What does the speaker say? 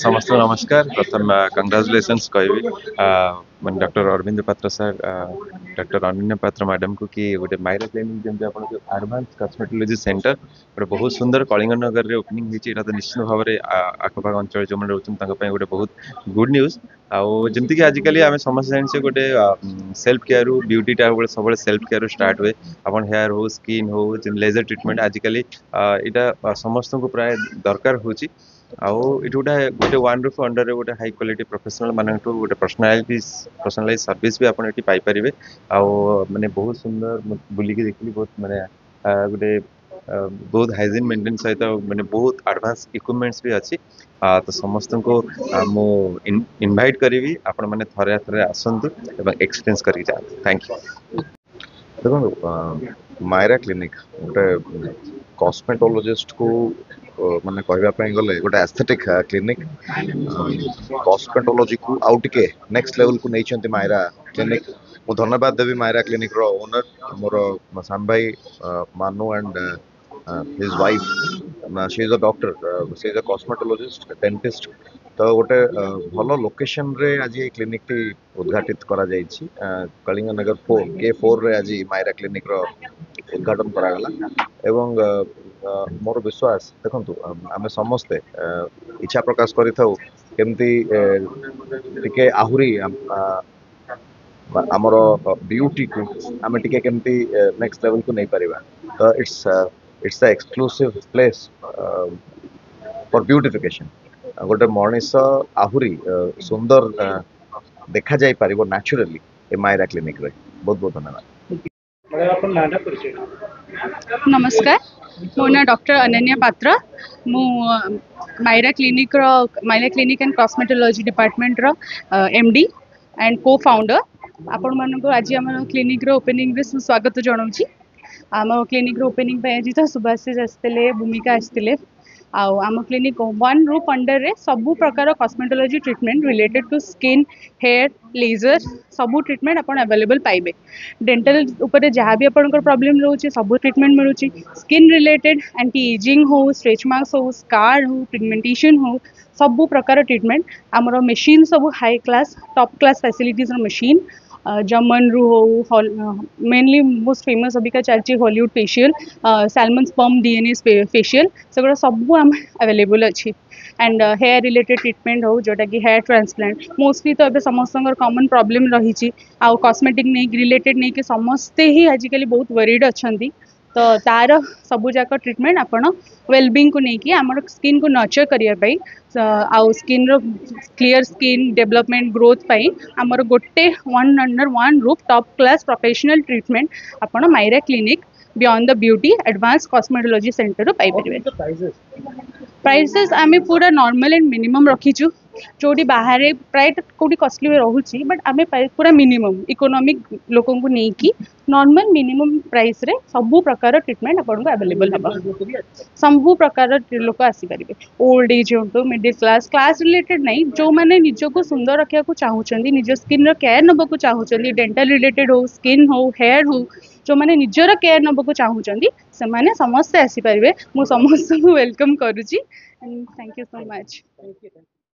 समस्त नमस्कार। प्रथम कंग्राचुलेशंस कहबी मैं डॉक्टर अरविंद पात्र सर, डॉक्टर अनन्या पात्र मैडम को कि गोटे माइरा क्लिनिक जमी आप एडवांस कस्मेटोलॉजी सेंटर गोटे बहुत सुंदर कलिंग नगर में ओपनिंग होती है। निश्चित भाव में आखपाख अंचल जो रोचे गोटे बहुत गुड न्यूज। आमती कि आजिकल आम समस्त जाने गोटे सेल्फ केयर ब्यूटी सब सेल्फ केयर स्टार्ट हुए। आप हेयर हो स्किन हो लेजर ट्रिटमेंट आजिकल यहाँ समस्त को प्राय दरकार होची। आउ इट गोटे गोटे वन रूफ अंडर रे गोटे हाई क्वालिटी प्रोफेशनल मानक गोटे पर्सनालाइज सर्विस भी आपन एटी पाई परिबे। आउ माने बहुत सुंदर बुलिकी देखली बहुत माने गोटे बहुत हाइजीन मेंटेन सहित माने बहुत एडवांस इक्विपमेंट्स भी अच्छी। तो समस्त को मु इनवाइट करी आपण माने थरे थरे आसंतु एवं एक्सपीरियंस करी जा। Thank you. देखो मायरा क्लिनिक गोटे कॉस्मेटोलॉजिस्ट को माने कहवाई गले गोटे एस्थेटिक क्लिनिक कॉस्मेटोलॉजी को आउ टिके नेक्स्ट लेवल को नहीं मायरा क्लिनिक। मु धन्यवाद देवी मायरा क्लिनिक रो ओनर मोर सान भाई मानु and his wife. She is a doctor, she is a cosmetologist dentist. तो गोटे भल लोकेशन रे आज ये क्लिनिक टी उद्घाटित करा जायछि। कलिंग नगर 4 K4 रे आज मायरा क्लिनिक रो उद्घाटन करागला। एवं मोर विश्वास देखंतु आमे समस्ते इच्छा प्रकाश करि थाउ केमती टिके आहुरी आमर ब्यूटी को आमे टिके केमती नेक्स्ट लेवल को नहीं परिबा। तो it's the exclusive place for beautification. गोटे मनीष आहुरी सुंदर देखा जाई पारिबो नेचुरली ए मायरा क्लिनिक रे। बहुत बहुत धन्यवाद। नमस्कार, मो ना डॉक्टर अनन्या पात्र। मु Myra clinic and cosmetology department रो एमडी एंड को फाउंडर। आपण मानको आज आम क्लिनिक रो ओपनिंग रे स्वागत जनाऊँगी। आम क्लिनिक रो ओपनिंग पे आज तो सुभाषिष आसते, भूमिका आसते। आम क्लिनिक वन रूफ अंडर रे सबू प्रकार cosmetology treatment related to skin, hair, laser सबू ट्रीटमेंट आप अवेलेबल पाइबे। डेंटल उपर जहाँ भी आपंकर प्रॉब्लम रोचे सबू ट्रीटमेंट मिलूँ। स्किन रिलेटेड एंटी एजिंग हो, स्ट्रेच मार्क्स हो, स्कार हो, पिगमेंटेशन हो, सबू प्रकार ट्रीटमेंट आमर मशीन सब high class top class facilities machine. जमनरू हो, मेनली मोस्ट फेमस अबिका चलती Hollywood facial, salmon sperm DNA facial सेगुड़ा सब आम अवेलेबल अच्छी। एंड हेयर रिलेटेड ट्रीटमेंट हो जोटा कि हेयर ट्रांसप्लांट मोस्टली तो ये समस्त कॉमन प्रॉब्लम रही। आउ कॉस्मेटिक नहीं रिलेटेड नहीं कि समस्ते ही आजिकल बहुत वरीड अच्छा। तो तार सबूक ट्रीटमेंट आपण वेलबिंग को लेकिन आम स्किन को नर्चर करने आउ स्किन रो क्लीयर स्किन डेवलपमेंट ग्रोथ पाई आमर गोटे one under one roof top class professional treatment आपण Myra clinic beyond the beauty advance cosmetology centre पाई परिबे। प्राइसेस आम पूरा नॉर्मल एंड मिनिमम रखीचु। जोटी बाहर प्राय कौटी कॉस्टली रोचे बट आम पूरा मिनिमम इकोनॉमिक लोक नहीं नॉर्मल मिनिमम प्राइस रे सबू प्रकार ट्रीटमेंट आपको अवेलेबल हम। सबू प्रकार लोक आसीपर ओल्ड एज हो मिडिल क्लास रिलेटेड नहीं जो मैंने निजक सुंदर रखा चाहूँ निज स्किन केयर नबाक चाहूँ डेंटल रिलेटेड हो स्किन हो हेयर हो जो मैंने निजर केयर नबाक चाहूँ से मैंने समस्ते आसीपर। मु समस्त वेलकम करुँची and thank you so much.